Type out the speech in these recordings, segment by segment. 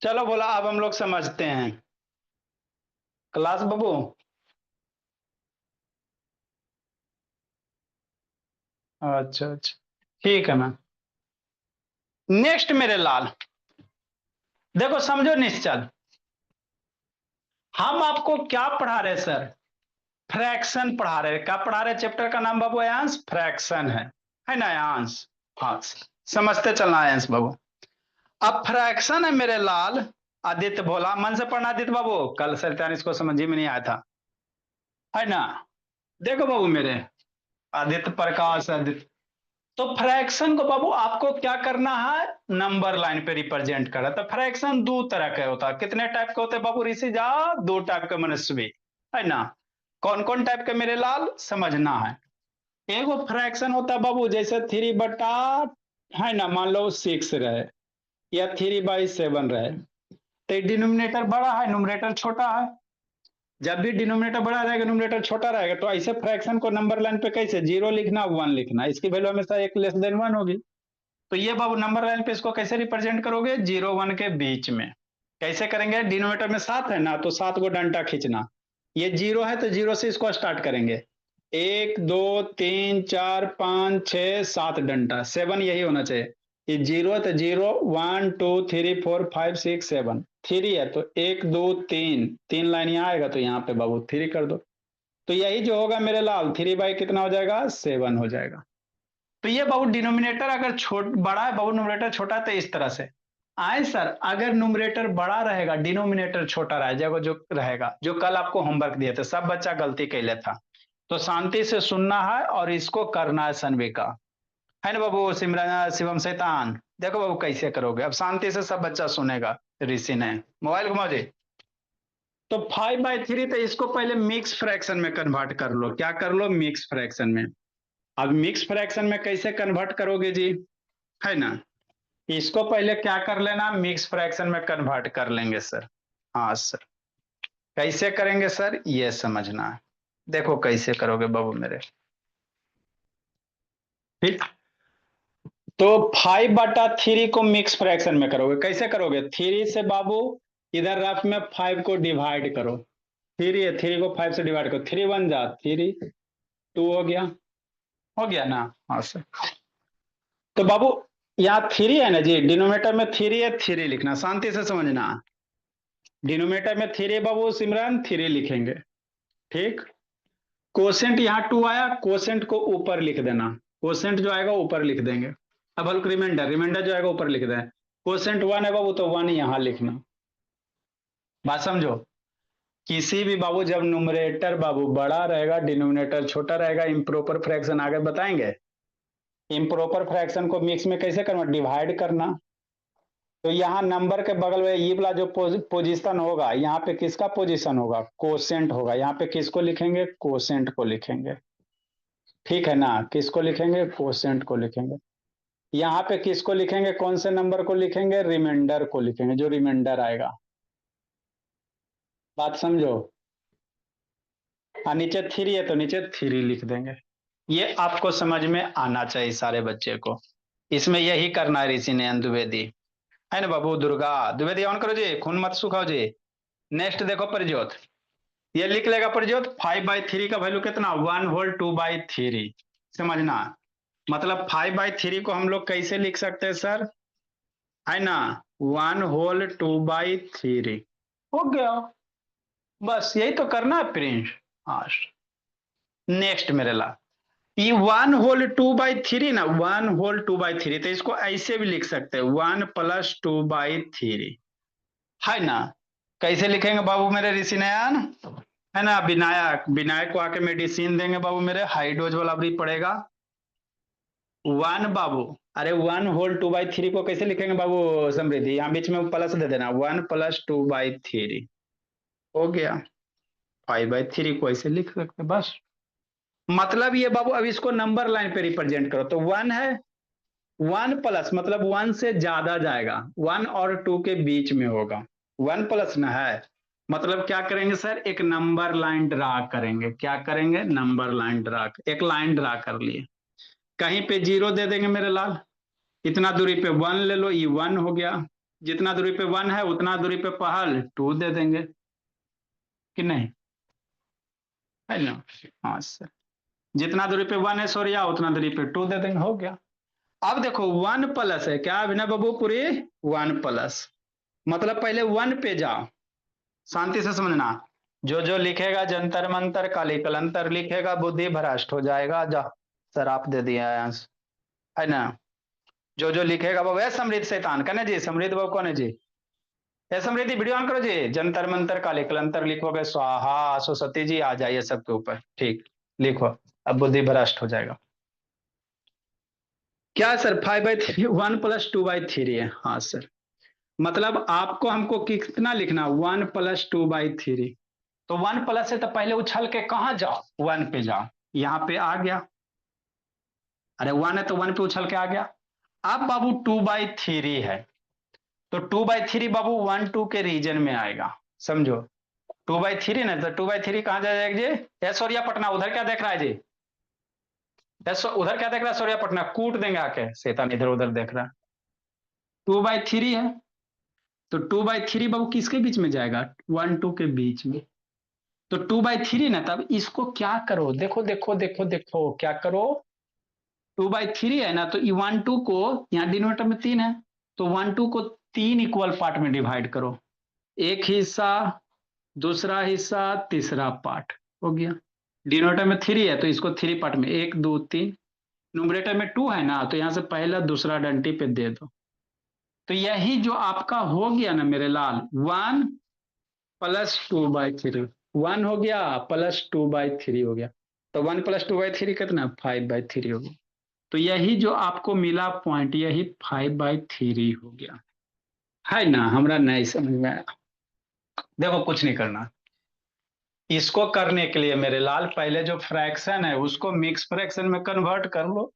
चलो बोला, अब हम लोग समझते हैं। क्लास बाबू। अच्छा अच्छा, ठीक है मैम। नेक्स्ट मेरे लाल, देखो समझो निश्चल, हम आपको क्या पढ़ा रहे सर? फ्रैक्शन पढ़ा रहे। क्या पढ़ा रहे? चैप्टर का नाम बाबू आयांश फ्रैक्शन है ना आयांश? हाँ, समझते चलना आयांश बाबू। अब फ्रैक्शन है मेरे लाल। आदित्य बोला, मन से पढ़ना आदित्य बाबू, कल सैतान इसको समझ ही में नहीं आया था, है ना? देखो बाबू मेरे, आदित्य प्रकाश आदित्य। तो फ्रैक्शन को बाबू आपको क्या करना है? नंबर लाइन पे रिप्रेजेंट करा। तो फ्रैक्शन दो तरह का होता है। कितने टाइप के होते हैं बाबू ऋषि जा? दो टाइप के मनस्वी, है ना? कौन कौन टाइप के मेरे लाल समझना है? एक वो फ्रैक्शन होता है बाबू, जैसे 3/, है ना, मान लो 6 रहे, या 3/7 रहे, तो डिनोमिनेटर बड़ा है, न्यूमरेटर छोटा है। जब भी डिनोमिनेटर बड़ा रहेगा, न्यूमरेटर छोटा रहेगा, तो ऐसे फ्रैक्शन को नंबर लाइन पे कैसे? 0 लिखना, 1 लिखना, इसकी वैल्यू हमेशा एक लेस देन 1 होगी। तो ये बाबू नंबर लाइन पे इसको कैसे रिप्रेजेंट करोगे? 0 1 के बीच में। कैसे करेंगे? डिनोमिनेटर में 7 है ना, तो 7 को डंडा खींचना। ये 0 है तो 0 से इसको स्टार्ट करेंगे। 1 2 3 4 5 6 7 डंडा, 7 यही होना चाहिए। ये 0 है तो 0 1 2 3 4 5 6 7। 3 है तो 1 2 3, 3 लाइन यहाँ आएगा, तो यहाँ पे बाबू 3 कर दो। तो यही जो होगा मेरे लाल, 3 बाई कितना हो जाएगा? 7 हो जाएगा। तो ये बाबू डिनोमिनेटर अगर बड़ा है बाबू, न्यूमरेटर छोटा है, तो इस तरह से आए सर। अगर न्यूमरेटर बड़ा रहेगा, डिनोमिनेटर छोटा रहेगा, जो रहेगा, जो कल आपको होमवर्क दिए थे, सब बच्चा गलती कैले था। तो शांति से सुनना है और इसको करना है सनवी का, है ना बाबू? सिमरन शिवम शैतान, देखो बाबू कैसे करोगे। अब शांति से सब बच्चा सुनेगा। ऋषि ने मोबाइल घुमाओ जी। तो 5/3, तो इसको पहले मिक्स फ्रैक्शन में कन्वर्ट कर लो। क्या कर लो? मिक्स फ्रैक्शन में। अब मिक्स फ्रैक्शन में कैसे कन्वर्ट करोगे जी, है ना? इसको पहले क्या कर लेना? मिक्स फ्रैक्शन में कन्वर्ट कर लेंगे सर। हाँ सर। कैसे करेंगे सर, ये समझना है। देखो कैसे करोगे बाबू मेरे। ठीक। तो 5/3 को मिक्स फ्रैक्शन में करोगे। कैसे करोगे? 3 से बाबू इधर रफ में 5 को डिवाइड करो। 3 है, 3 को 5 से डिवाइड करो। 3 1 जा 3, 2 हो गया। हो गया ना? हाँ सर। तो बाबू यहाँ 3 है ना जी, डिनोमिनेटर में 3 है, 3 लिखना, शांति से समझना। डिनोमिनेटर में 3 है बाबू सिमरन, 3 लिखेंगे। ठीक। कोसेंट यहाँ 2 आया, कोसेंट को ऊपर लिख देना। कोसेंट जो आएगा ऊपर लिख देंगे। अब हल्क रिमाइंडर, रिमाइंडर जो आएगा ऊपर लिख दें। कोसेंट 1 है बाबू, तो 1 यहाँ लिखना। बात समझो। किसी भी बाबू, जब न्यूमरेटर बाबू बड़ा रहेगा, डिनोमिनेटर छोटा रहेगा, इम्प्रॉपर फ्रैक्शन आगे बताएंगे। इम्प्रॉपर फ्रैक्शन को मिक्स में कैसे करना? डिवाइड करना। तो यहाँ नंबर के बगल में ये वाला जो पोजीशन होगा, यहाँ पे किसका पोजीशन होगा? कोसेंट होगा। यहाँ पे किसको लिखेंगे? कोसेंट को लिखेंगे। ठीक है ना? किसको लिखेंगे? कोसेंट को लिखेंगे। यहाँ पे किसको लिखेंगे? कौन से नंबर को लिखेंगे? रिमाइंडर को लिखेंगे, जो रिमाइंडर आएगा। बात समझो। नीचे 3 है तो नीचे 3 लिख देंगे। ये आपको समझ में आना चाहिए सारे बच्चे को। इसमें यही करना है ऋषि ने द्विवेदी, है ना बाबू? दुर्गा द्विवेदी ऑन करो जी, खून मत सुखाओ जी। नेक्स्ट देखो प्रज्योत, ये लिख लेगा प्रज्योत। 5/3 का वैल्यू कितना? 1/2/3। समझना। मतलब 5/3 को हम लोग कैसे लिख सकते हैं सर, है ना? 1/2/3 हो गया। बस यही तो करना है प्रिंस। हाँ। नेक्स्ट मेरे ला, ये 1/2/3 ना, 1/2/3, तो इसको ऐसे भी लिख सकते हैं, 1+2/3, है ना? कैसे लिखेंगे बाबू मेरे ऋषि नयन, है ना? विनायक, विनायक को आके मेडिसिन देंगे बाबू मेरे, हाई डोज वाला भी पड़ेगा। 1 बाबू, अरे 1/2/3 को कैसे लिखेंगे बाबू समृद्धि? यहाँ बीच में प्लस दे देना, 1+2/3 हो गया। 5/3 को ऐसे लिख सकते बस। मतलब ये बाबू, अब इसको नंबर लाइन पे रिप्रेजेंट करो, तो 1 है, 1 प्लस मतलब 1 से ज्यादा जाएगा, 1 और 2 के बीच में होगा। 1 प्लस ना है, मतलब क्या करेंगे सर? एक नंबर लाइन ड्रा करेंगे। क्या करेंगे? नंबर लाइन ड्रा, एक लाइन ड्रा कर लिए। कहीं पे 0 दे देंगे मेरे लाल, इतना दूरी पे 1 ले लो, ये 1 हो गया। जितना दूरी पे 1 है उतना दूरी पे पहल 2 दे देंगे कि नहीं, है ना। हाँ सर, जितना दूरी पे 1 है सोरिया उतना दूरी पे 2 दे देंगे, हो गया। अब देखो 1 प्लस है क्या अभिनय बाबू पूरी, 1 प्लस, मतलब पहले 1 पे जाओ, शांति से समझना। जो लिखेगा जंतर मंतर काली कलंतर लिखेगा बुद्धि भ्रष्ट हो जाएगा। जा सर आप दे दिया आंसर, है ना। जो लिखेगा बाबू, है समृद्ध शैतान कने जी, समृद्ध बाबू कौन है जी, है समृद्धि, वीडियो ऑन करो जी, जंतर मंतर काली कलंतर लिखोगे स्वाहा, सरस्वती जी आ जाइए सबके ऊपर, ठीक, लिखो, अब बुद्धि भ्रष्ट हो जाएगा। क्या सर 5/3 1 + 2/3 है, हाँ सर, मतलब आपको हमको कितना लिखना, 1 + 2/3। तो 1 प्लस है तो पहले उछल के कहा जाओ, 1 पे जाओ, यहां पे आ गया, अरे 1 है तो 1 पे उछल के आ गया। अब बाबू 2/3 है, तो 2/3 बाबू 1 2 के रीजन में आएगा, समझो। 2/3 ना, तो 2/3 कहां जाएगा जी, ऐश्वर्या पटना, उधर क्या देख रहा है जी, उधर क्या देख रहा है सूर्या पटना, कूट देंगे आके, शैतान इधर उधर देख रहा है। 2/3 है, तो 2/3 बाबू किसके बीच में जाएगा, 1 2 के बीच में। तो 2/3 ना, तब इसको क्या करो, देखो देखो देखो देखो क्या करो, 2/3 है ना, तो 1 2 को, यहाँ डिनोमिनेटर में 3 है, तो 1 2 को 3 इक्वल पार्ट में डिवाइड करो, एक हिस्सा, दूसरा हिस्सा, तीसरा पार्ट, हो गया। डिनोमिनेटर में 3 है तो इसको 3 पार्ट में, 1 2 3, न्यूमरेटर में 2 है ना, तो यहां से पहला दूसरा डंटी पे दे दो, तो यही जो आपका हो गया ना मेरे लाल, 1 + 2/3, 1 हो गया +2/3 हो गया, तो 1 + 2/3 कितना, 5/3 हो गया। तो यही जो आपको मिला पॉइंट, यही 5/3 हो गया, है ना। हमरा नहीं समझ में आया, देखो कुछ नहीं करना, इसको करने के लिए मेरे लाल पहले जो फ्रैक्शन है उसको मिक्स फ्रैक्शन में कन्वर्ट कर लो,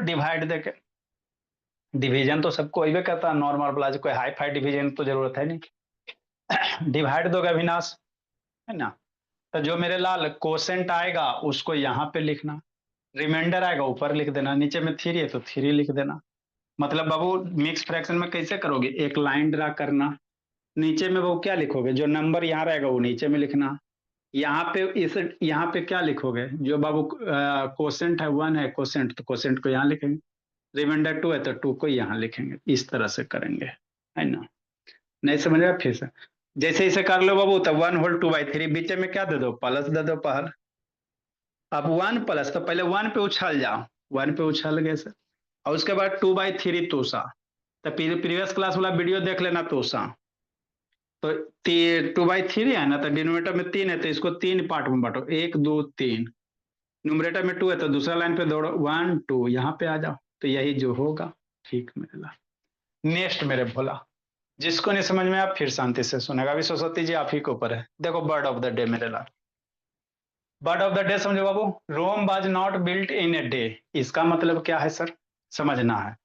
डिवाइड देके, डिवीजन तो सबको वही करता है नॉर्मल प्लाज, कोई हाई फाई डिवीजन तो जरूरत है नहीं, डिवाइड दोगे अविनाश, है ना। तो जो मेरे लाल कोसेंट आएगा उसको यहाँ पे लिखना, रिमाइंडर आएगा ऊपर लिख देना, नीचे में 3 है तो 3 लिख देना। मतलब बाबू मिक्स फ्रैक्शन में कैसे करोगे, एक लाइन ड्रा करना, नीचे में वो क्या लिखोगे, जो नंबर यहाँ रहेगा वो नीचे में लिखना, यहाँ पे इस, यहाँ पे क्या लिखोगे, जो बाबू कोसेंट है 1 है कोसेंट, तो कोसेंट को यहाँ लिखेंगे, रिमाइंडर 2 है तो 2 को यहाँ लिखेंगे, इस तरह से करेंगे, है ना। नहीं समझ रहे फिर से, जैसे इसे कर लो बाबू, तब 1 होल 2/3, बीच में क्या दे दो, प्लस दे दो पहल। अब 1 प्लस, तो पहले 1 पे उछल जाओ, 1 पे उछल गए सर, और उसके बाद 2/3 तोसा, तो प्रीवियस क्लास वाला वीडियो देख लेना तोसा। तो 2/3 है ना, तो डिनोमिनेटर में 3 है तो इसको 3 पार्ट में बांटो, 1 2 3, न्यूमरेटर में 2 है तो दूसरा लाइन पे दौड़ो, 1 2 यहाँ पे आ जाओ, तो यही जो होगा, ठीक मेरे ला। नेक्स्ट मेरे भोला, जिसको नहीं समझ में आप फिर शांति से सुनेगा, अभी सरस्वती जी आप ही के ऊपर है। देखो बर्ड ऑफ द डे मेरे ला, बर्ड ऑफ द डे समझो बाबू, Rome was not built in a day, इसका मतलब क्या है सर, समझना है।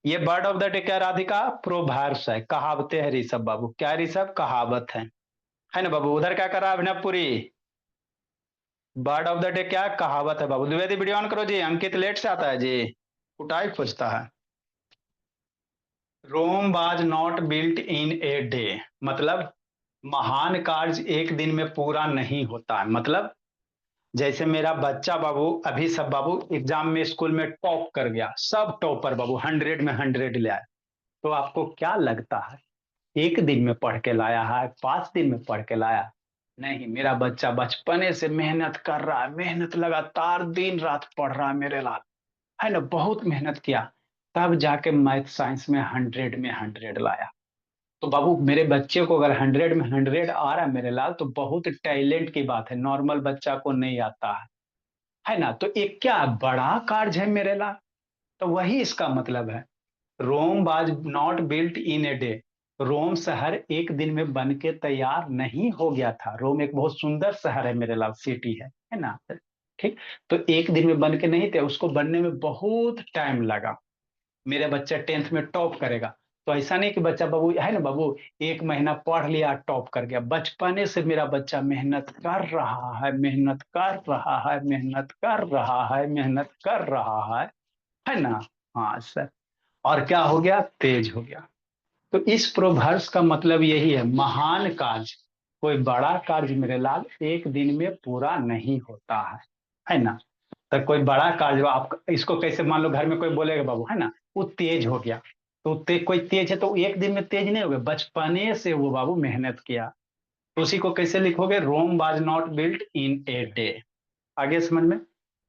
ये बर्ड ऑफ द डे क्या राधिका, प्रोभार्स है, कहावतें है ऋषभ बाबू, क्या ऋषभ, कहावत है ना बाबू। उधर क्या कर रहा है अभिनवपुरी, बर्ड ऑफ द डे क्या कहावत है बाबू। द्विवेदी वीडियो ऑन करो जी, अंकित लेट से आता है जी, कुटाई खोजता है। Rome was not built in a day, मतलब महान कार्य एक दिन में पूरा नहीं होता है, मतलब जैसे मेरा बच्चा बाबू अभी सब बाबू एग्जाम में स्कूल में टॉप कर गया, सब टॉपर बाबू 100 में 100 ले आए, तो आपको क्या लगता है एक दिन में पढ़ के लाया है, 5 दिन में पढ़ के लाया, नहीं, मेरा बच्चा बचपने से मेहनत कर रहा है, मेहनत लगातार दिन रात पढ़ रहा है मेरे लाल, है ना, बहुत मेहनत किया, तब जाके मैथ साइंस में 100 में 100 लाया। तो बाबू मेरे बच्चे को अगर 100 में 100 आ रहा है मेरे लाल, तो बहुत टैलेंट की बात है, नॉर्मल बच्चा को नहीं आता है ना। तो एक क्या बड़ा कार्य है मेरे लाल, तो वही इसका मतलब है। Rome was not built in a day, रोम शहर एक दिन में बन के तैयार नहीं हो गया था, रोम एक बहुत सुंदर शहर है मेरे लाल, सिटी है ना, ठीक। तो एक दिन में बन के नहीं थे, उसको बनने में बहुत टाइम लगा। मेरे बच्चा 10th में टॉप करेगा, तो ऐसा नहीं कि बच्चा बाबू, है ना बाबू, एक महीना पढ़ लिया टॉप कर गया, बचपने से मेरा बच्चा मेहनत कर रहा है, मेहनत कर रहा है, मेहनत कर रहा है, मेहनत कर रहा है ना। हाँ सर, और क्या हो गया, तेज हो गया। तो इस प्रोवर्ब्स का मतलब यही है, महान कार्य, कोई बड़ा कार्य मेरे लाल एक दिन में पूरा नहीं होता है ना। तो कोई बड़ा कार्य आप इसको कैसे, मान लो घर में कोई बोलेगा बाबू है ना, वो तेज हो गया, तो कोई तेज है तो एक दिन में तेज नहीं हो गया, बचपने से वो बाबू मेहनत किया। तो उसी को कैसे लिखोगे, Rome was not built in a day. आगे समझ में,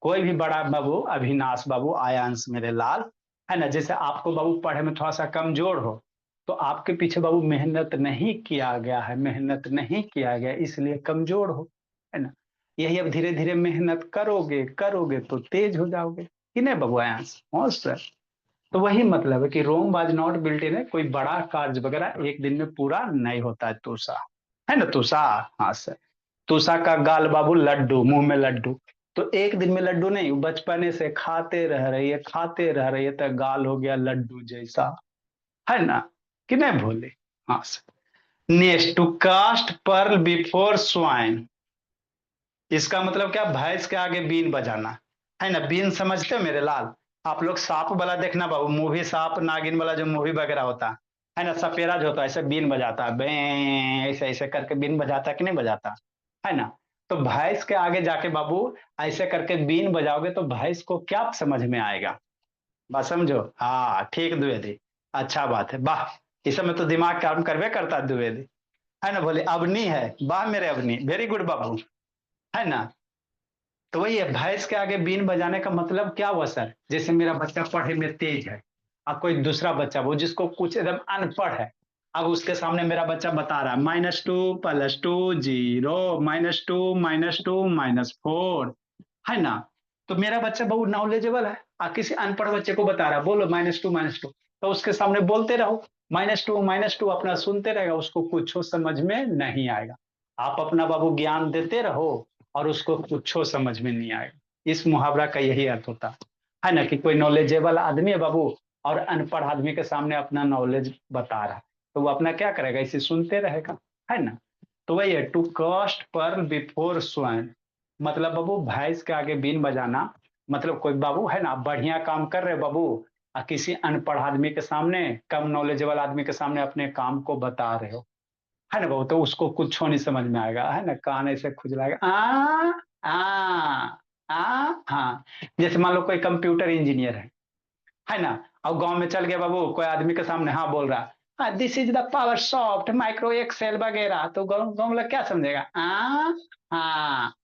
कोई भी बड़ा बाबू, अभिनाश बाबू, आयांश मेरे लाल, है ना, जैसे आपको बाबू पढ़े में थोड़ा सा कमजोर हो, तो आपके पीछे बाबू मेहनत नहीं किया गया है, मेहनत नहीं किया गया इसलिए कमजोर हो, है ना। यही अब धीरे धीरे मेहनत करोगे करोगे तो तेज हो जाओगे, कि नहीं बाबू आयांश, हाँ सर। तो वही मतलब है कि Rome was not built in, कोई बड़ा कार्य वगैरह एक दिन में पूरा नहीं होता है, तुषा, है ना तुषा, हाँ सर। तुषा का गाल बाबू लड्डू, मुंह में लड्डू, तो एक दिन में लड्डू नहीं, बचपने से खाते रह रही है, खाते रह रही है, तो गाल हो गया लड्डू जैसा, है ना, कि नहीं भोले, हाँ sir. Next, to cast pearl before swine, इसका मतलब क्या, भैंस के आगे बीन बजाना, है ना। बीन समझते हो मेरे लाल, आप लोग सांप वाला देखना बाबू, मूवी सांप नागिन वाला जो मूवी वगैरह होता है ना, सपेरा जो होता है ऐसे बीन बजाता है, बे ऐसे ऐसे करके बीन बजाता है कि नहीं बजाता, है ना। तो भैंस के आगे जाके बाबू ऐसे करके बीन बजाओगे तो भैंस को क्या समझ में आएगा, बात समझो, हाँ ठीक द्विवेदी, अच्छा बात है, वाह, इस समय तो दिमाग काम करवे करता है द्विवेदी, है ना। बोले अवनी है, वाह मेरे अवनी, वेरी गुड बाबू, है ना। तो वही है, भैंस के आगे बीन बजाने का मतलब क्या हुआ सर, जैसे मेरा बच्चा पढ़े में तेज है, अब कोई दूसरा बच्चा वो जिसको कुछ एकदम अनपढ़ है, अब उसके सामने मेरा बच्चा बता रहा है -2 + 2 0, -2 - 2 - 4, है ना। तो मेरा बच्चा बहुत नॉलेजेबल है, किसी अनपढ़ बच्चे को बता रहा है, बोलो -2 - 2, तो उसके सामने बोलते रहो -2 - 2, अपना सुनते रहेगा, उसको कुछ समझ में नहीं आएगा। आप अपना बाबू ज्ञान देते रहो और उसको कुछ समझ में नहीं आएगा। इस मुहावरा का यही अर्थ होता है ना, कि कोई नॉलेजेबल आदमी है बाबू और अनपढ़ आदमी के सामने अपना नॉलेज बता रहा है, तो वो अपना क्या करेगा, इसे सुनते रहेगा, है ना। तो वही है, to cast pearl before swine, मतलब बाबू भैंस के आगे बीन बजाना, मतलब कोई बाबू है ना बढ़िया काम कर रहे बाबू, किसी अनपढ़ आदमी के सामने, कम नॉलेजेबल आदमी के सामने अपने काम को बता रहे हो, है ना बाबू, तो उसको कुछ नहीं समझ में आएगा, है ना, कान ऐसे खुजलाएगा, आ हाँ। जैसे मान लो कोई कंप्यूटर इंजीनियर है ना, और गांव में चल गया बाबू, कोई आदमी के सामने हाँ बोल रहा, हाँ this is the power soft micro Excel वगैरह, तो गाँव गाँव वाला क्या समझेगा, हाँ,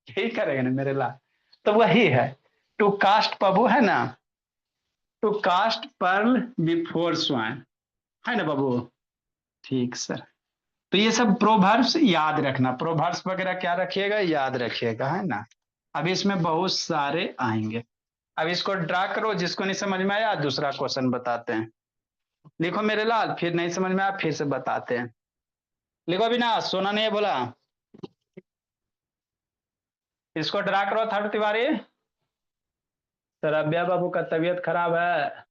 यही करेगा ना मेरे लाल। तो वही है, टू कास्ट बाबू, है ना, to cast pearl before swine, है ना बाबू, ठीक सर। तो ये सब प्रोवर्ब्स याद रखना, प्रोवर्ब्स वगैरह क्या रखिएगा, याद रखिएगा, है ना। अब इसमें बहुत सारे आएंगे, अब इसको ड्रा करो, जिसको नहीं समझ में आया दूसरा क्वेश्चन बताते हैं। लिखो मेरे लाल, फिर नहीं समझ में आया फिर से बताते हैं। लिखो अविनाश, सोना नहीं है बोला, इसको ड्रा करो थर्ड तिवारी। सरब्या बाबू का तबीयत खराब है।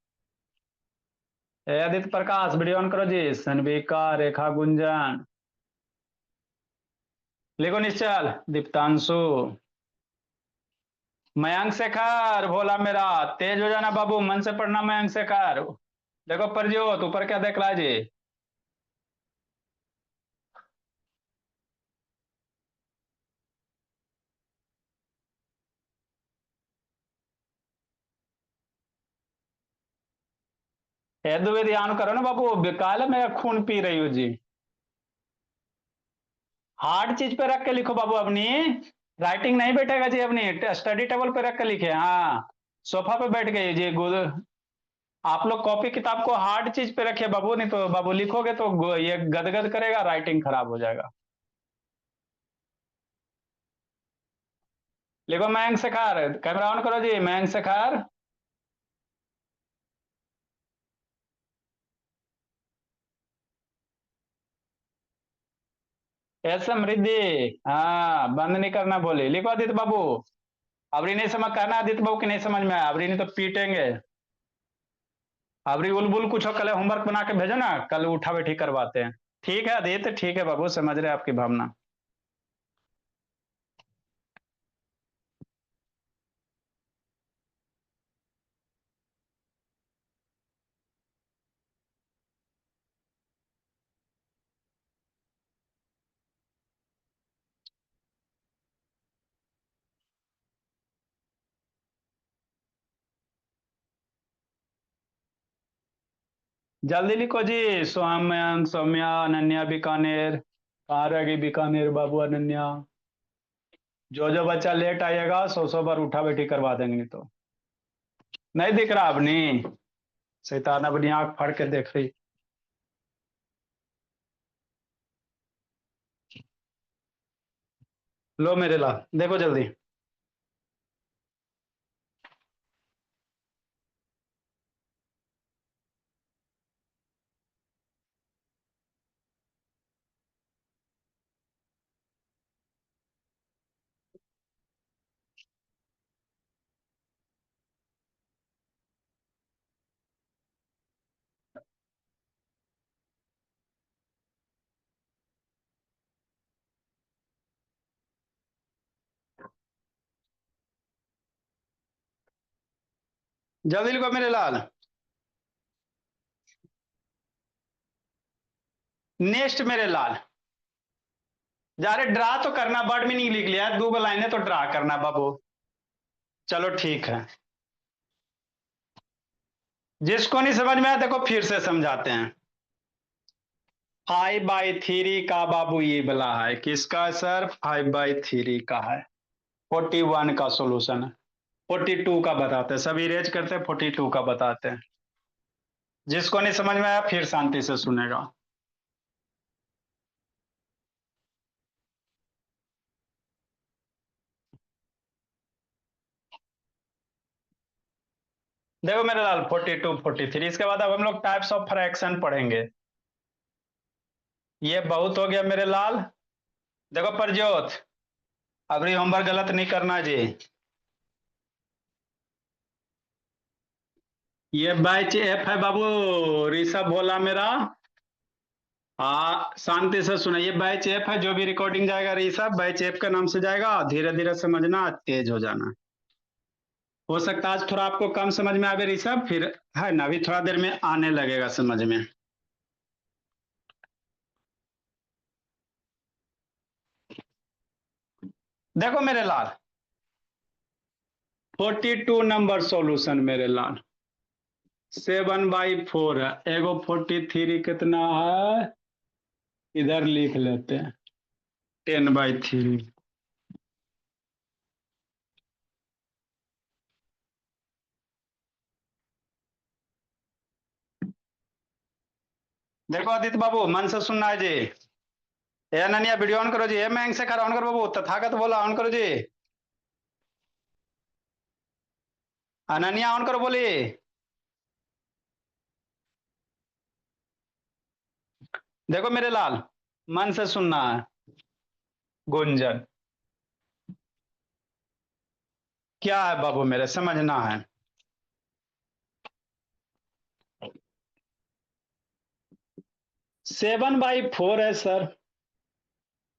आदित्य प्रकाश वीडियो ऑन करो जी, सनविका, रेखा गुंजन, लिखो निश्चल, दीप्तांशु, मयंक शेखर, भोला मेरा, तेज हो जाना बाबू, मन से पढ़ना मयंक शेखर। देखो परजोत ऊपर क्या देख रहा है जी, ये द्विवेदी ध्यान करो ना बाबू, काला मेरा खून पी रही हो जी। हार्ड चीज पे रख के लिखो बाबू, अपनी राइटिंग नहीं बैठेगा जी, अपनी स्टडी टेबल पे रख के लिखे, हाँ, सोफा पे बैठ गए जी गुद। आप लोग कॉपी किताब को हार्ड चीज पे रखिए बाबू, नहीं तो बाबू लिखोगे तो ये गदगद करेगा, राइटिंग खराब हो जाएगा। लिखो मयंक शेखर, कैमरा ऑन करो जी, मयंक शेखर, एस समृद्धि, हाँ बंद नहीं करना बोले, लिखो आदित्य बाबू। अबरी नहीं समझ करना आदित्य बाबू की नहीं समझ में आया, अबरी नहीं तो पीटेंगे। अबरी उलबुल कुछ हो, कल होमवर्क बना के भेजो ना, कल उठा बैठी करवाते हैं। ठीक है आदित्य, ठीक है बाबू, समझ रहे हैं आपकी भावना। जल्दी लिखो जी। सौम्या सौम्या, अनन्या बीकानेर। कहाँ रह गई बीकानेर बाबू, अनन्या। जो जो बच्चा लेट आएगा 100 बार उठा बैठी करवा देंगे, नहीं तो। नहीं दिख रहा अपनी। शैतान अपनी आंख फाड़ के देख रही। लो मेरे लाल, देखो जल्दी। जल्दी लिखो मेरे लाल। नेक्स्ट मेरे लाल। जा रहे ड्रा तो करना, वर्ड मीनिंग लिख लिया, गूगल लाइन है तो ड्रा करना बाबू। चलो ठीक है। जिसको नहीं समझ में आया देखो फिर से समझाते हैं। 5/3 का बाबू ये वाला है, किसका सर? 5/3 का है। 41 का सॉल्यूशन है। 42 का बताते हैं, सभी रेज करते हैं, 42 का बताते हैं। जिसको नहीं समझ में आया फिर शांति से सुनेगा। देखो मेरे लाल, 42 43, इसके बाद अब हम लोग टाइप्स ऑफ फ्रैक्शन पढ़ेंगे। ये बहुत हो गया मेरे लाल। देखो प्रज्योत, अभी होमवर्क गलत नहीं करना जी। ये बैच एफ है बाबू। ऋषभ बोला मेरा। हाँ शांति से सुनिए, बैच एफ है, जो भी रिकॉर्डिंग जाएगा ऋषभ बैच एफ के नाम से जाएगा। धीरे धीरे समझना, तेज हो जाना। हो सकता है आज थोड़ा आपको कम समझ में आवे ऋषभ, फिर है ना अभी थोड़ा देर में आने लगेगा समझ में। देखो मेरे लाल, 42 नंबर सॉल्यूशन मेरे लाल। 7/4 है। एगो 43 कितना है, इधर लिख लेते हैं। 10/3। देखो आदित्य बाबू, मन से सुनना है जी। ए अनन्या वीडियो ऑन करो जी। ए मैं से कर ऑन करो बाबू, तथागत बोला ऑन करो जी। अनन्या ऑन करो, बोली। देखो मेरे लाल, मन से सुनना है। गुंजन क्या है बाबू, मेरे समझना है। 7/4 है सर।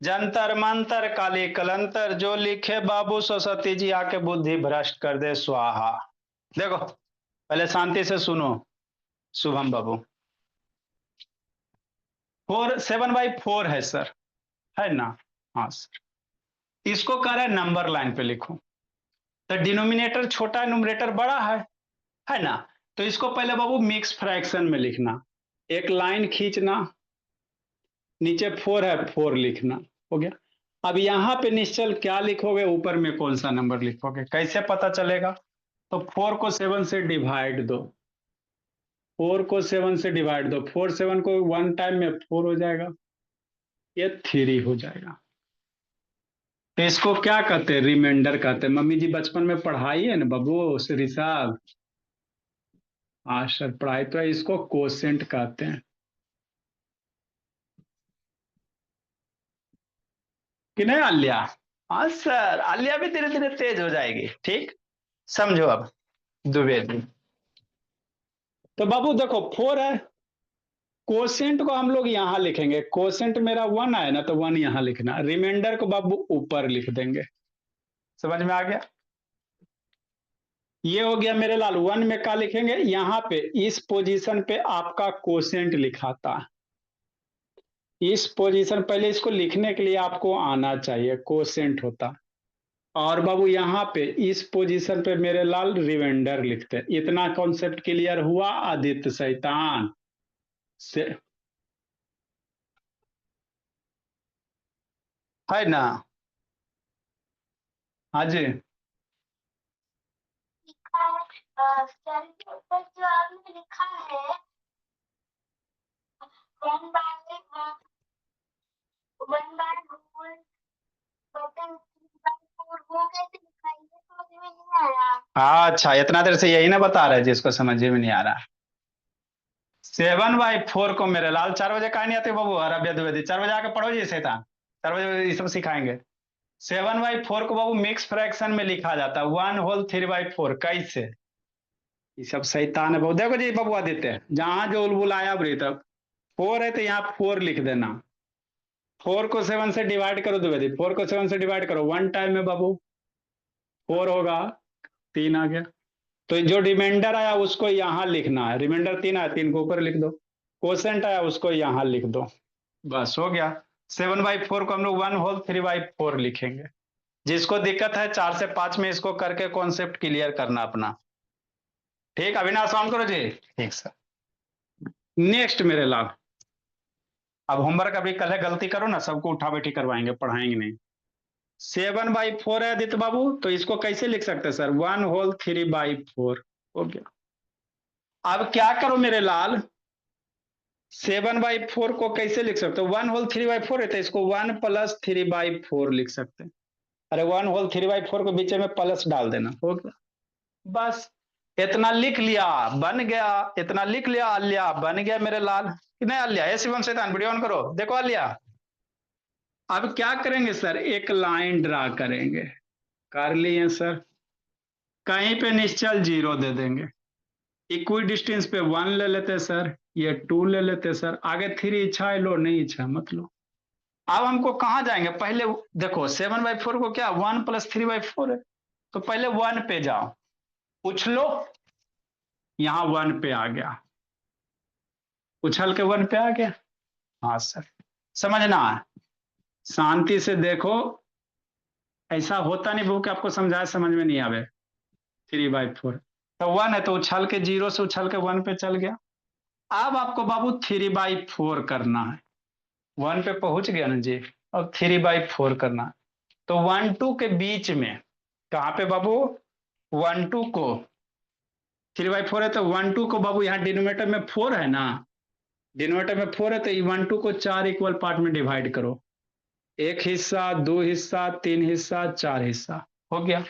जंतर मंतर काली कलंतर, जो लिखे बाबू सरस्वती जी आके बुद्धि भ्रष्ट कर दे स्वाहा। देखो पहले शांति से सुनो शुभम बाबू। 7/4 है सर, है ना? हाँ सर। इसको कह रहा है नंबर लाइन पे लिखो। तो डिनोमिनेटर छोटा है, न्यूमरेटर बड़ा है ना? तो इसको पहले बाबू मिक्स फ्रैक्शन में लिखना। एक लाइन खींचना, नीचे 4 है 4 लिखना। हो गया। अब यहाँ पे निश्चल क्या लिखोगे, ऊपर में कौन सा नंबर लिखोगे, कैसे पता चलेगा? तो 4 को 7 से डिवाइड दो। 4 को 7 से डिवाइड दो, 4 7 को वन टाइम में 4 हो जाएगा, ये 3 हो जाएगा। तो इसको क्या कहते हैं? रिमाइंडर कहते हैं। मम्मी जी बचपन में पढ़ाई है ना बाबू श्री साहब। हाँ सर पढ़ाई तो है, इसको कोसेंट कहते हैं। कि नहीं आलिया? हाँ सर, आलिया भी धीरे धीरे तेज हो जाएगी, ठीक। समझो अब द्विवेदी। तो बाबू देखो 4 है, कोसेंट को हम लोग यहां लिखेंगे। कोसेंट मेरा 1 है ना, तो 1 यहां लिखना, रिमाइंडर को बाबू ऊपर लिख देंगे। समझ में आ गया? ये हो गया मेरे लाल। 1 में क्या लिखेंगे, यहाँ पे इस पोजीशन पे आपका कोसेंट लिखाता है। इस पोजीशन, पहले इसको लिखने के लिए आपको आना चाहिए, कोसेंट होता। और बाबू यहाँ पे इस पोजीशन पे मेरे लाल रिमाइंडर लिखते। इतना कॉन्सेप्ट क्लियर हुआ आदित्य शैतान? से है ना। हाँ जी। लिखा है स्टैंड के ऊपर जो आपने लिखा है 1/1 होल बटन 3/4 वो कैसे लिखा है ये समझ में नहीं आया। हाँ अच्छा, इतना देर से यही ना बता रहे जिसको समझ में नहीं आ रहा। 7/4 को मेरे लाल 4 बजे कहा नहीं आते बाबू, अरबिया द्विवेदी 4 बजे आके पढ़ो जी शैतान। 4 बजे ये सब सिखाएंगे। 7/4 को बाबू मिक्स फ्रैक्शन में लिखा जाता है 1/3/4। कैसे? ये सब शैतान है बाबू। देखो जी बाबू आदित्य, जहां जो उलबुल आया बुरी तब 4 है तो यहाँ 4 लिख देना। 4 को 7 से डिवाइड करो द्विवेदी, 4 को 7 से डिवाइड करो, 1 टाइम में बाबू 4 होगा, 3 आ गया। तो जो रिमाइंडर आया उसको यहां लिखना है। रिमाइंडर 3 आया, 3 को ऊपर लिख दो। क्वोशेंट आया उसको यहां लिख दो। बस हो गया। 7/4 को हम लोग 1/3/4 लिखेंगे। जिसको दिक्कत है 4 से 5 में इसको करके कॉन्सेप्ट क्लियर करना अपना। ठीक, अविनाश ऑन करो जी। ठीक सर। नेक्स्ट मेरे लाभ, अब होमवर्क अभी कल है, गलती करो ना सबको उठा बैठी करवाएंगे, पढ़ाएंगे नहीं। 7/4 है आदित्य बाबू, तो इसको कैसे लिख सकते हैं सर? 1/3/4 हो गया। अब क्या करो मेरे लाल, 7/4 को कैसे लिख सकते हो? 1/3/4 है तो इसको 1+3/4 लिख सकते हैं। अरे 1/3/4 को बीच में प्लस डाल देना, हो गया। बस इतना लिख लिया, बन गया। इतना लिख लिया, अलिया बन गया मेरे लाल। कि नहीं अलिया? ए शिवम शैतान वीडियो ऑन करो, देखो अलिया। अब क्या करेंगे सर? एक लाइन ड्रा करेंगे। कर लिए सर। कहीं पे निश्चल 0 दे देंगे। इक्वी डिस्टेंस पे 1 ले लेते सर, ये 2 ले लेते सर। आगे 3 इच्छा है लो, नहीं इच्छा मत लो। अब हमको कहाँ जाएंगे? पहले देखो 7/4 को क्या 1+3/4 है, तो पहले 1 पे जाओ, उछलो, यहां 1 पे आ गया, उछल के 1 पे आ गया। हाँ सर, समझना है, शांति से देखो। ऐसा होता नहीं बहू कि आपको समझाए समझ में नहीं आवे। 3/4 तो 1 है तो उछल के 0 से उछल के 1 पे चल गया। अब आपको बाबू 3/4 करना है। 1 पे पहुंच गया ना जी, अब 3/4 करना है। तो 1 2 के बीच में, कहाँ पे बाबू? 1 2 को 3/4 है तो 1 2 को बाबू यहाँ डिनोमिनेटर में 4 है ना, डिनोमिनेटर में 4 है तो 1 2 को 4 इक्वल पार्ट में डिवाइड करो। 1 हिस्सा, 2 हिस्सा, 3 हिस्सा, 4 हिस्सा, हो गया।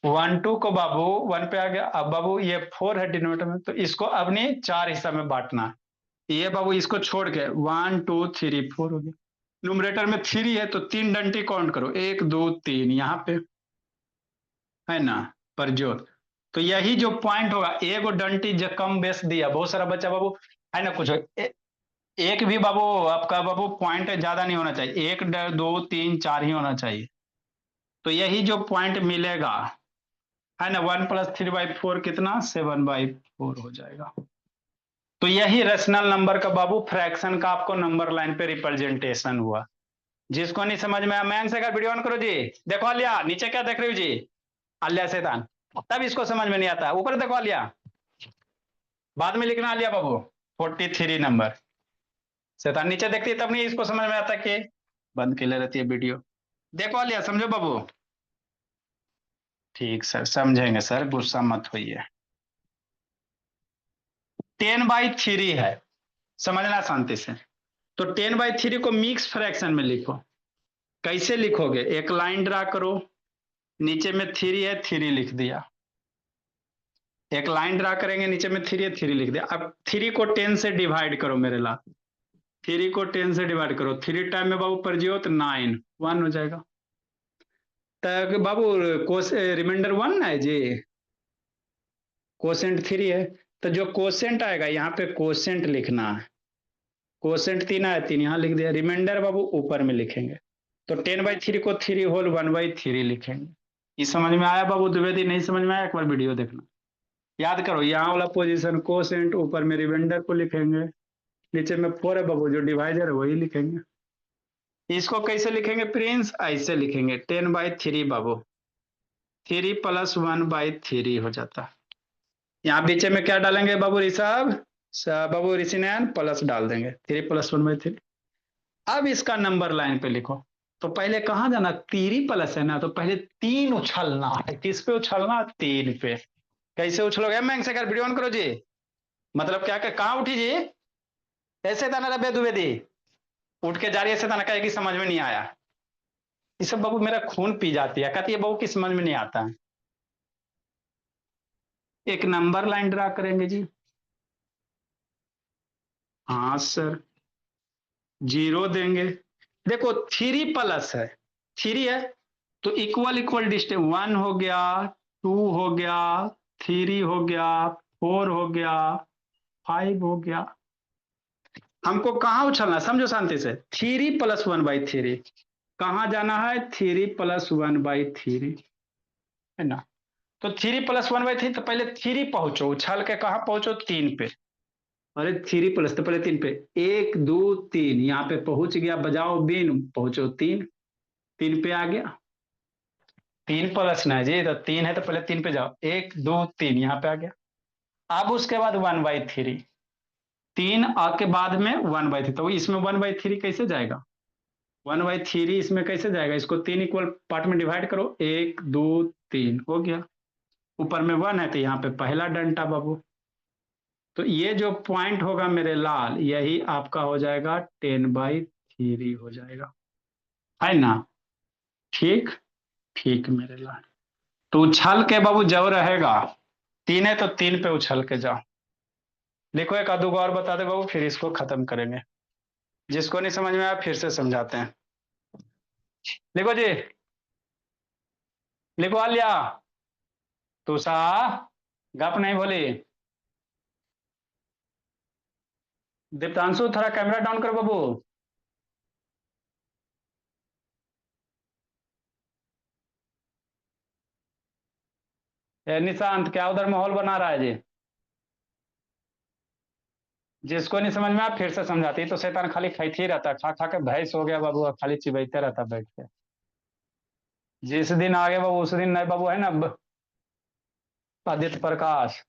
1 2 को बाबू 1 पे आ गया। अब बाबू ये 4 है डिनोमिनेटर में, तो इसको अपने 4 हिस्सा में बांटना है। ये बाबू इसको छोड़ के 1 2 3 4 हो गया। न्यूमरेटर में 3 है तो 3 डंटी काउंट करो, 1 2 3 यहाँ पे है ना, परजोत। तो यही जो पॉइंट होगा, एक डंटी जो कम बेस दिया, बहुत सारा बच्चा बाबू है ना कुछ एक भी बाबू आपका बाबू पॉइंट ज्यादा नहीं होना चाहिए, 1 2 3 4 ही होना चाहिए। तो यही जो पॉइंट मिलेगा है ना, 1+3/4 कितना? 7/4 हो जाएगा। तो यही रेशनल नंबर का बाबू फ्रैक्शन का आपको नंबर लाइन पे रिप्रेजेंटेशन हुआ। जिसको नहीं समझ में आया मैंग से वीडियो ऑन करो जी। देखो अलिया नीचे क्या देख रही हो जी? अलिया शैतान, तब इसको समझ में नहीं आता। ऊपर देखो अलिया, बाद में लिखना अलिया बाबू 43 नंबर। शैतान नीचे देखती है तब नहीं इसको समझ में आता कि बंद के लिए रहती है वीडियो। देखो अलिया, समझो बाबू। ठीक सर, समझेंगे सर, गुस्सा मत होइए। 10/3 है, समझना शांति से। तो 10/3 को मिक्स फ्रैक्शन में लिखो। कैसे लिखोगे? एक लाइन ड्रा करो, नीचे में 3 है 3 लिख दिया। एक लाइन ड्रा करेंगे, नीचे में 3 है 3 लिख दिया। अब 3 को 10 से डिवाइड करो मेरे ला, 3 को 10 से डिवाइड करो, 3 टाइम में बाबू पर जियो तो 9, 1 हो जाएगा। तो बाबू रिमाइंडर 1 है जी, कोसेंट 3 है, तो जो कोसेंट आएगा यहाँ पे कोसेंट लिखना है। कोसेंट 3 आया, 3 यहाँ लिख दिया। रिमाइंडर बाबू ऊपर में लिखेंगे। तो 10/3 को 3 होल 1/3 लिखेंगे। ये समझ में आया बाबू द्विवेदी? नहीं समझ में आया एक बार वीडियो देखना। याद करो, यहाँ वाला पोजीशन कोसेंट, ऊपर में रिमाइंडर को लिखेंगे, नीचे में 4 है बाबू, जो डिवाइजर है वही लिखेंगे। इसको कैसे लिखेंगे प्रिंस? ऐसे लिखेंगे 10/3 बाबू, 3 + 1/3 हो जाता। यहाँ बीच में क्या डालेंगे बाबू ऋषभ? बाबू ऋषिनयन प्लस डाल देंगे 3+1/3। अब इसका नंबर लाइन पे लिखो। तो पहले कहां जाना, तीरी प्लस है ना, तो पहले तीन उछलना है। किस पे उछलना, तीन पे। कैसे उछलोगे मैं से कर वीडियो ऑन करो जी। मतलब क्या कहाँ उठी जी, ऐसे था ना रबे द्विवेदी, उठ के जा रही है ऐसे था ना, कहे कि समझ में नहीं आया। ये सब बाबू मेरा खून पी जाती है, कहती है बाबू की समझ में नहीं आता है। एक नंबर लाइन ड्रा करेंगे जी। हाँ सर, जीरो देंगे। देखो थ्री प्लस है, थ्री है तो इक्वल इक्वल डिस्टेंस, वन हो गया, टू हो गया, थ्री हो गया, फोर हो गया, फाइव हो गया। हमको कहाँ उछलना, समझो शांति से, 3+1/3। कहाँ जाना है, 3+1/3, है ना। तो 3+1/3, तो पहले थ्री पहुंचो, उछल के कहाँ पहुंचो, तीन पे। अरे थ्री प्लस तो पहले तीन पे, एक दो तीन, यहाँ पे पहुंच गया, बजाओ बीन, पहुंचो तीन, तीन पे आ गया। तीन प्लस ना जी, तो तीन है तो पहले तीन पे जाओ, एक दो तीन, यहाँ पे आ गया। अब उसके बाद 1/3, तीन के बाद में 1/3, तो इसमें 1/3 कैसे जाएगा, 1/3 इसमें कैसे जाएगा, इसको तीन इक्वल पार्ट में डिवाइड करो, एक दो तीन हो गया। ऊपर में वन है तो यहाँ पे पहला डंटा बाबू। तो ये जो पॉइंट होगा मेरे लाल, यही आपका हो जाएगा 10/3 हो जाएगा, है ना। ठीक, ठीक मेरे लाल। तो उछल के बाबू जब रहेगा, तीन है तो तीन पे उछल के जाओ। लिखो एक आधो और बता दे बाबू, फिर इसको खत्म करेंगे। जिसको नहीं समझ में आया फिर से समझाते हैं। लिखो जी, लिखो आलिया, तुषा, गप नहीं बोली। दीप्तांशु थोड़ा कैमरा डाउन करो बाबू। निशांत क्या उधर माहौल बना रहा है जी। जिसको नहीं समझ में आया फिर से समझाती, तो शैतान खाली खाई ही रहता, खा खा के भैंस हो गया बाबू, खाली चिबैते रहता बैठ के। जिस दिन आगे बाबू उस दिन नहीं बाबू, है ना, आदित्य प्रकाश,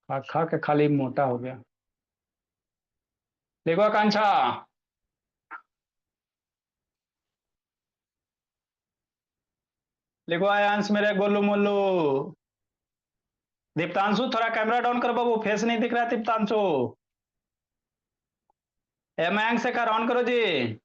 खा खा के खाली मोटा हो गया। देखो आकांक्षा, देखो आयांश मेरे गोलू मोलू। दीप्तांशु थोड़ा कैमरा डाउन कर बाबू, फेस नहीं दिख रहा है दीप्तांशु। मयंक से कर ऑन करो जी।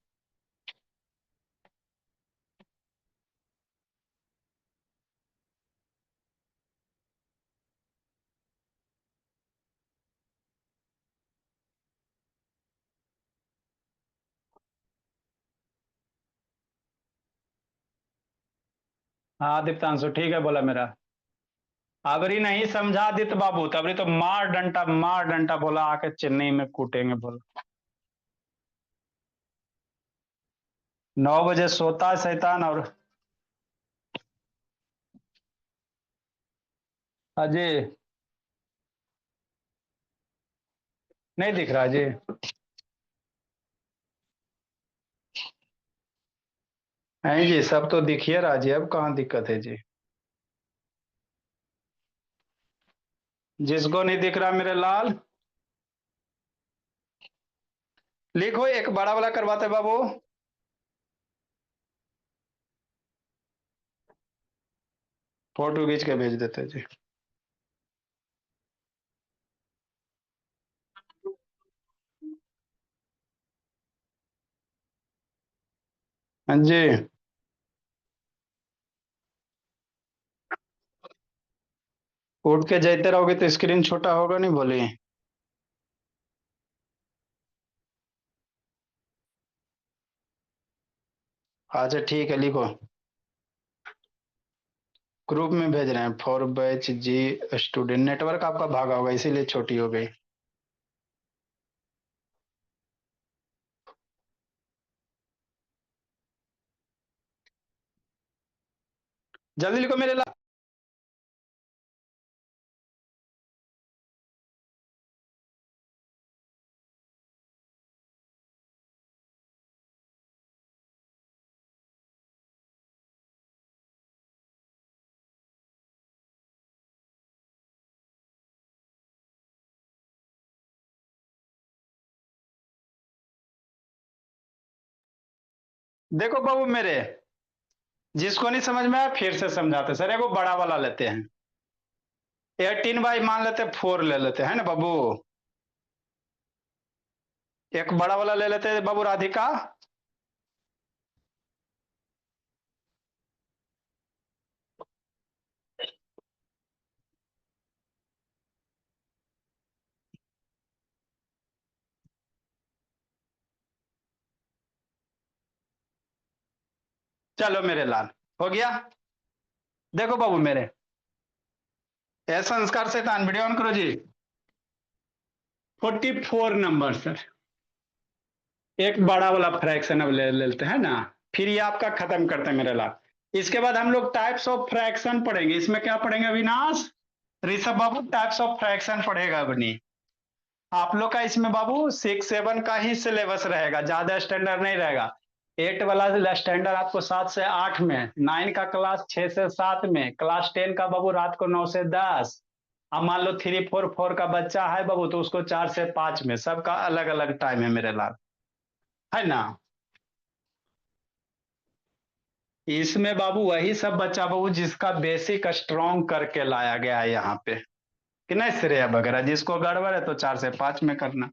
हाँ दीप्तांशु ठीक है बोला मेरा। अबरी नहीं समझा आदित्य बाबू, तबरी तो मार डंटा बोला, आके चेन्नई में कूटेंगे बोला। 9 बजे सोता है शैतान। और अजय नहीं दिख रहा जी। नहीं जी, सब तो दिखिए रहा जी, अब कहाँ दिक्कत है जी। जिसको नहीं दिख रहा मेरे लाल, लिखो एक बड़ा वाला करवाते बाबू। फोटो खींच के भेज देते जी। हाँ जी, उठ के जाते रहोगे तो स्क्रीन छोटा होगा नहीं बोली। अच्छा ठीक है, लिखो। ग्रुप में भेज रहे हैं, for batch G student, network आपका भागा होगा इसीलिए छोटी हो गई। जल्दी लिखो मेरे लाल। देखो बाबू मेरे, जिसको नहीं समझ में आया फिर से समझाते सर। एगो बड़ा वाला लेते हैं, 18 बाई मान लेते 4 ले लेते हैं ना बाबू। एक बड़ा वाला ले लेते हैं बाबू राधिका। चलो मेरे लाल, हो गया। देखो बाबू मेरे, ए संस्कार से तान वीडियो ऑन करो जी। 44 नंबर सर, एक बड़ा वाला फ्रैक्शन अब ले लेते हैं ना, फिर ये आपका खत्म करते हैं मेरे लाल। इसके बाद हम लोग टाइप्स ऑफ फ्रैक्शन पढ़ेंगे। इसमें क्या पढ़ेंगे अविनाश, ऋषभ बाबू? टाइप्स ऑफ फ्रैक्शन पढ़ेगा अपनी आप लोग का। इसमें बाबू 6 7 का ही सिलेबस रहेगा, ज्यादा स्टैंडर्ड नहीं रहेगा। 8 वाला स्टैंडर्ड आपको 7 से 8 में, 9 का क्लास 6 से 7 में, क्लास 10 का बाबू रात को 9 से 10। अब मान लो 3 4 4 का बच्चा है बाबू, तो उसको 4 से 5 में। सबका अलग अलग टाइम है मेरे लाल, है ना। इसमें बाबू वही सब बच्चा बाबू जिसका बेसिक स्ट्रॉन्ग करके लाया गया है यहाँ पे, कि नहीं श्रेया वगैरह। जिसको गड़बड़ है तो 4 से 5 में करना।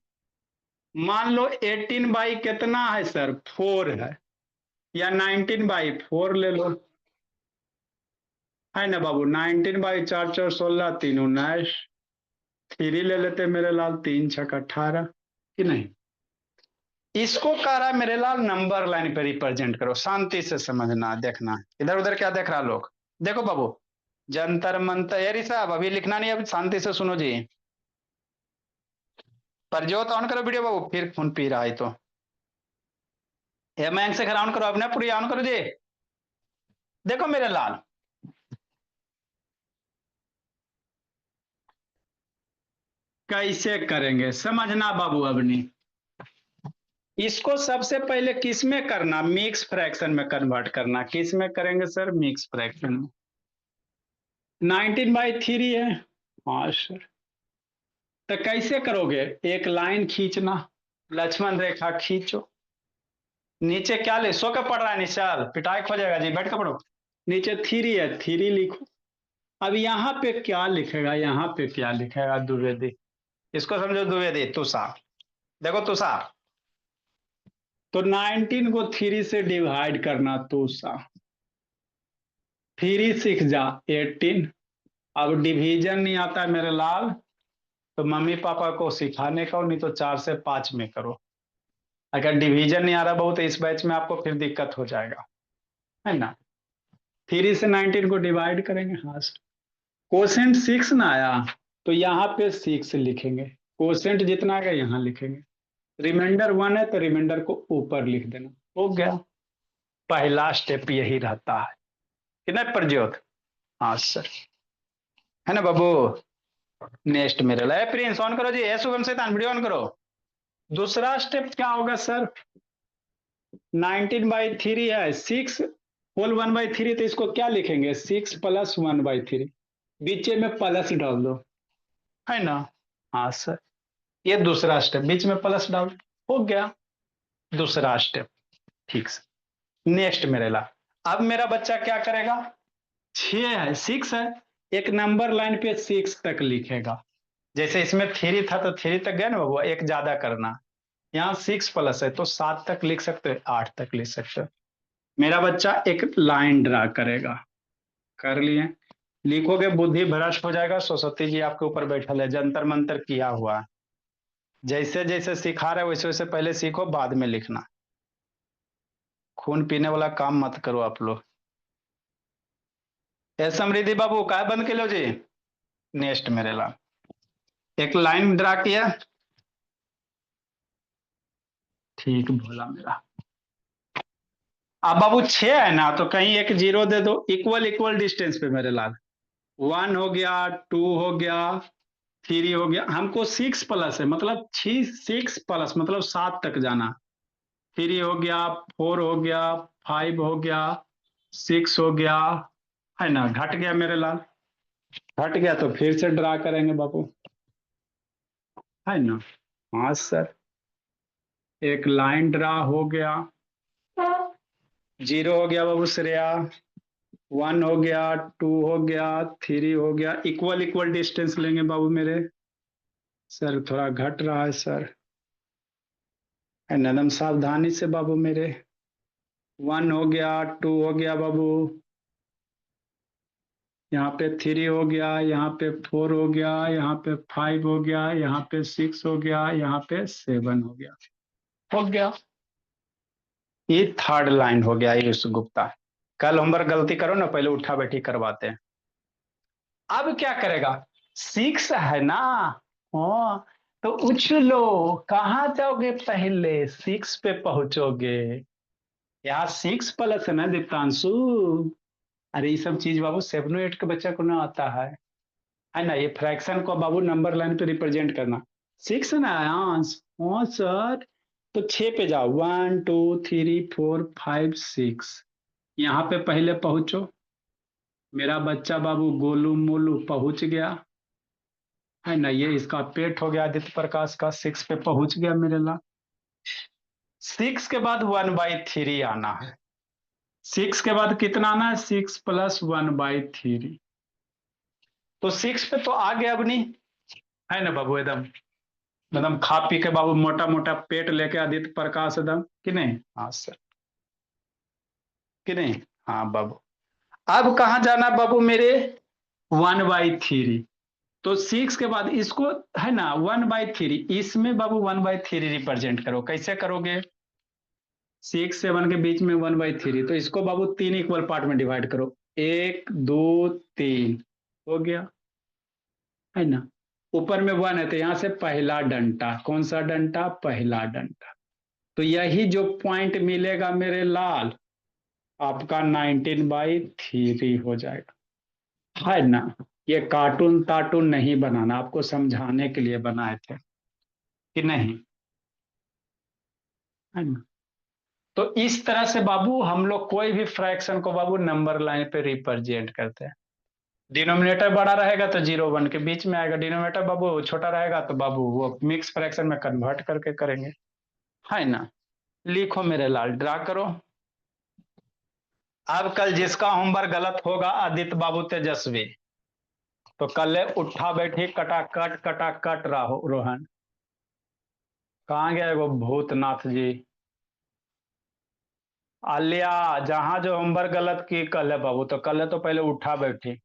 मान लो 18 बाई कितना है सर, 4 है, या 19/4 ले लो, है ना बाबू। 19/4 4 16 3 19, 3 ले लेते मेरे लाल, 3 6 18, कि नहीं। इसको कह रहा है मेरे लाल नंबर लाइन पे रिप्रेजेंट करो। शांति से समझना, देखना इधर उधर क्या देख रहा लोग। देखो बाबू, जंतर मंतर, ये साहब अभी लिखना नहीं, अभी शांति से सुनो जी। परजोत ऑन करो वीडियो बाबू, फिर खून पी रहा है तो। मैं से ऑन करो अपने पूरी ऑन करो जी। देखो मेरे लाल, कैसे करेंगे समझना बाबू अपनी। इसको सबसे पहले किस में करना, मिक्स फ्रैक्शन में कन्वर्ट करना। किस में करेंगे सर, मिक्स फ्रैक्शन में। 19/3 है, हाँ सर। तो कैसे करोगे, एक लाइन खींचना, लक्ष्मण रेखा खींचो। नीचे क्या ले सो के पढ़ रहा है निशाल, पिटाई खो जाएगा जी, बैठ के पढ़ो। नीचे 3 है, 3 लिखो। अब यहाँ पे क्या लिखेगा, यहाँ पे क्या लिखेगा, द्विवेदी। इसको समझो द्विवेदी, तुषार। देखो तुषार, तो 19 को 3 से डिवाइड करना, तुषार। 3 6 जा 18। अब डिवीजन नहीं आता है मेरे लाल, तो मम्मी पापा को सिखाने का, नहीं तो 4 से 5 में करो। अगर डिवीजन नहीं आ रहा बहुत, इस बैच में आपको फिर दिक्कत हो जाएगा, है ना। 3 से 19 को डिवाइड करेंगे, हाँ सर। कोसेंट 6 ना आया, तो यहाँ पे 6 लिखेंगे। कोसेंट जितना आएगा यहाँ लिखेंगे। रिमाइंडर 1 है तो रिमाइंडर को ऊपर लिख देना, हो गया। पहला स्टेप यही रहता है, कि नहीं प्रज्योत? हाँ सर, है ना बाबू। नेक्स्ट मेरे लिए प्रिंस ऑन करो जी, ए शुभम से वीडियो ऑन करो। दूसरा स्टेप क्या होगा सर, 19/3 है, 6 होल 1/3, तो इसको क्या लिखेंगे, 6 + 1/3। बीच में प्लस डाल दो, है ना। हाँ सर, ये दूसरा स्टेप, बीच में प्लस डाल, हो गया दूसरा स्टेप। ठीक से नेक्स्ट मेरे ला। अब मेरा बच्चा क्या करेगा, 6 है 6 है, एक नंबर लाइन पे 6 तक लिखेगा। जैसे इसमें 3 था तो 3 तक गया ना बाबू, एक ज्यादा करना। यहाँ 6 प्लस है तो 7 तक लिख सकते हो, 8 तक लिख सकते हो। मेरा बच्चा एक लाइन ड्रा करेगा, कर लिए। लिखोगे बुद्धि भ्रष्ट हो जाएगा, सरस्वती जी आपके ऊपर बैठल है, जंतर मंतर किया हुआ है। जैसे जैसे सिखा रहे वैसे वैसे पहले सीखो, बाद में लिखना। खून पीने वाला काम मत करो आप लोग। ए समृद्धि बाबू काय बंद के लो जी। नेक्स्ट मेरे ला, एक लाइन ड्रा किया, ठीक भोला मेरा। अब बाबू 6 है ना, तो कहीं एक जीरो दे दो, इक्वल इक्वल डिस्टेंस पे मेरे लाल। 1 हो गया, 2 हो गया, 3 हो गया। हमको 6 प्लस है, मतलब 6 प्लस मतलब 7 तक जाना। 3 हो गया, 4 हो गया, 5 हो गया, 6 हो गया, है ना। घट गया मेरे लाल, घट गया तो फिर से ड्रा करेंगे बाबू, है ना। हाँ सर, एक लाइन ड्रा हो गया। 0 हो गया बाबू श्रेया, 1 हो गया, 2 हो गया, 3 हो गया। इक्वल इक्वल डिस्टेंस लेंगे बाबू मेरे। सर थोड़ा घट रहा है सर, नदम सावधानी से बाबू मेरे। 1 हो गया, 2 हो गया बाबू, यहाँ पे 3 हो गया, यहाँ पे 4 हो गया, यहाँ पे 5 हो गया, यहाँ पे 6 हो गया, यहाँ पे 7 हो गया। हो गया, ये थर्ड लाइन हो गया ये गुप्ता। कल होमवर्क गलती करो ना, पहले उठा बैठी करवाते हैं। अब क्या करेगा, 6 है ना, हाँ, तो उछलो, कहाँ जाओगे पहले, 6 पे पहुंचोगे। यहाँ 6 प्लस है ना दीप्तांशु। अरे ये सब चीज बाबू 7 8 के बच्चा को ना आता है ना। ये फ्रैक्शन को बाबू नंबर लाइन पे रिप्रेजेंट करना। 6 ना आंस, हाँ सर, तो 6 पे जाओ, 1 2 3 4 5 6। यहाँ पे पहले पहुंचो, मेरा बच्चा बाबू गोलू मोलू पहुंच गया, है ना। ये इसका पेट हो गया आदित्य प्रकाश का, 6 पे पहुंच गया मेरे ला। 6 के बाद 1/3 आना है। 6 के बाद कितना आना है, 6 प्लस 1/3। तो 6 पे तो आ गया अब नहीं, है ना बाबू, एकदम एकदम खा पी के बाबू मोटा मोटा पेट लेके आदित्य प्रकाश एकदम, कि नहीं। हाँ सर, कि नहीं। हाँ बाबू, अब कहाँ जाना बाबू मेरे, 1/3। तो 6 के बाद इसको, है ना, 1/3, इसमें बाबू 1/3 रिप्रेजेंट करो। कैसे करोगे, 6 से 1 के बीच में 1/3, तो इसको बाबू 3 इक्वल पार्ट में डिवाइड करो, 1 2 3, हो गया, है ना। ऊपर में 1 है तो यहां से पहला डंटा, कौन सा डंटा, पहला डंटा। तो यही जो पॉइंट मिलेगा मेरे लाल, आपका 19/3 हो जाएगा, है ना। ये कार्टून तार्टून नहीं बनाना, आपको समझाने के लिए बनाए थे, कि नहीं, है ना। तो इस तरह से बाबू हम लोग कोई भी फ्रैक्शन को बाबू नंबर लाइन पे रिप्रेजेंट करते हैं। डिनोमिनेटर बड़ा रहेगा तो 0 1 के बीच में आएगा, डिनोमिनेटर बाबू छोटा रहेगा तो बाबू वो मिक्स फ्रैक्शन में कन्वर्ट करके करेंगे, है ना। लिखो मेरे लाल, ड्रा करो। अब कल जिसका होमवर्क गलत होगा आदित्य बाबू तेजस्वी, तो कल उठा बैठी कटाकट कटाकट राहो रोहन। कहाँ गया वो भूतनाथ जी, आलिया, जहां जो होमवर्क गलत की कल है बाबू, तो कल है तो पहले उठा बैठी।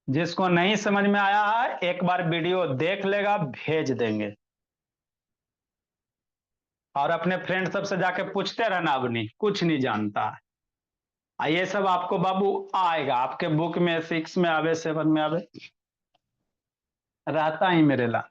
जिसको नहीं समझ में आया है एक बार वीडियो देख लेगा, भेज देंगे। और अपने फ्रेंड सबसे जाके पूछते रहना, अब नहीं कुछ नहीं जानता है। ये सब आपको बाबू आएगा, आपके बुक में 6 में आवे, 7 में आवे, रहता ही मेरे ला।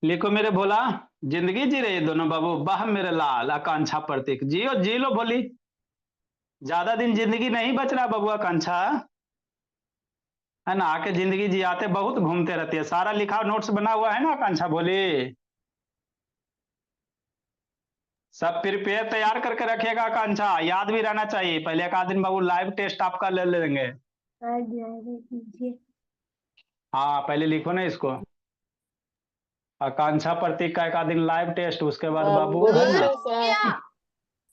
लिखो मेरे भोला, जिंदगी जी रहे दोनों बाबू, वाह मेरे लाल, आकांक्षा प्रतीक, जियो जी लो भोली। ज्यादा दिन जिंदगी नहीं बच रहा बाबू आकांक्षा, है ना। आके जिंदगी जियाते बहुत घूमते रहती है, सारा लिखा नोट्स बना हुआ है ना आकांक्षा भोली। सब प्रिपेयर तैयार करके रखिएगा आकांक्षा, याद भी रहना चाहिए। पहले एक आध दिन बाबू लाइव टेस्ट आपका ले लेंगे। हाँ पहले लिखो ना इसको, आकांक्षा प्रतीक का एक आध दिन लाइव टेस्ट, उसके बाद बाबू, है ना।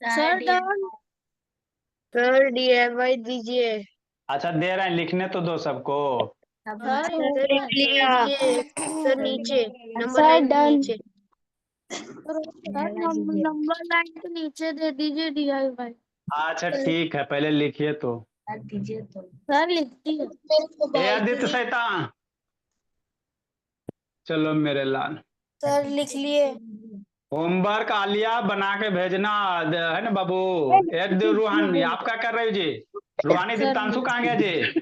Sir done. सर DIY दीजिए। अच्छा दे रहे हैं, लिखने तो दो सबको। सर लिख लिया। सर नीचे नंबर लाइन के नीचे। सर नंबर लाइन के नीचे दे दीजिए DIY। अच्छा ठीक है, पहले लिखिए तो। सर लिखती है। ए आदित्य शैतान, चलो मेरे लाल, सर लिख लिए। होमवर्क आलिया बना के भेजना, है ना बाबू। एक दो रूहानी, आप क्या कर रहे हो जी, रूहानी सर दीप्तांशु कहाँ गया जी।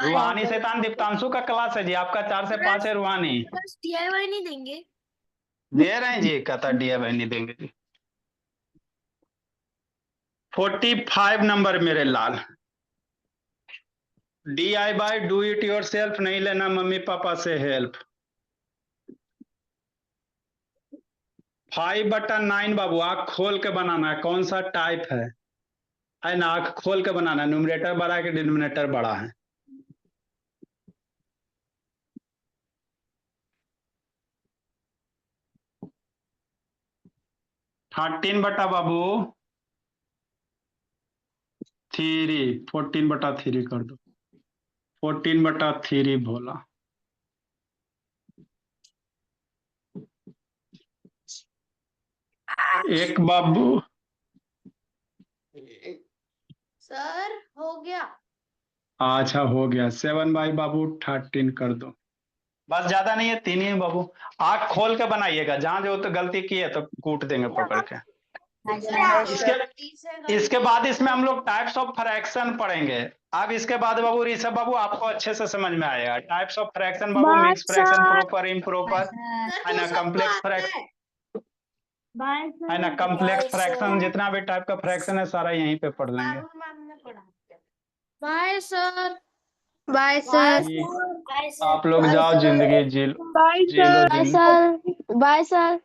रूहानी शैतान दीप्तांशु का क्लास है जी, आपका 4 से 5 है रूहानी। बस DIY नहीं देंगे। दे रहे हैं जी, कहता DIY नहीं देंगे जी। 45 नंबर मेरे लाल, DIY do it your self, नहीं लेना मम्मी पापा से हेल्प। 5/9 बाबू आंख खोल के बनाना है, कौन सा टाइप है ना, आंख खोल के बनाना है। न्यूमरेटर बड़ा है कि डिनोमिनेटर बड़ा है? 13 बटा बाबू 3, 14/3 कर दो, 14/3 भोला। एक बाबू सर हो गया। अच्छा हो गया। 7/13 कर दो, बस ज्यादा नहीं है, 3 ही है बाबू। आंख खोल के बनाइएगा, जहां जो तो गलती की है तो कूट देंगे पकड़ के। इसके बाद इसमें हम लोग टाइप्स ऑफ फ्रैक्शन पढ़ेंगे। अब इसके बाद बाबू ऋषभ बाबू आपको अच्छे से समझ में आएगा। Types of fraction Babu, mix fraction, proper, improper, है ना, कम्प्लेक्स फ्रैक्शन, है ना, कम्प्लेक्स फ्रैक्शन, जितना भी टाइप का फ्रैक्शन है सारा यहीं पे पढ़ लेंगे। Bye sir. Bye sir. ठीक, आप लोग जाओ, जिंदगी जी लो, बाय जी लो सर। जिंदगी। Bye sir.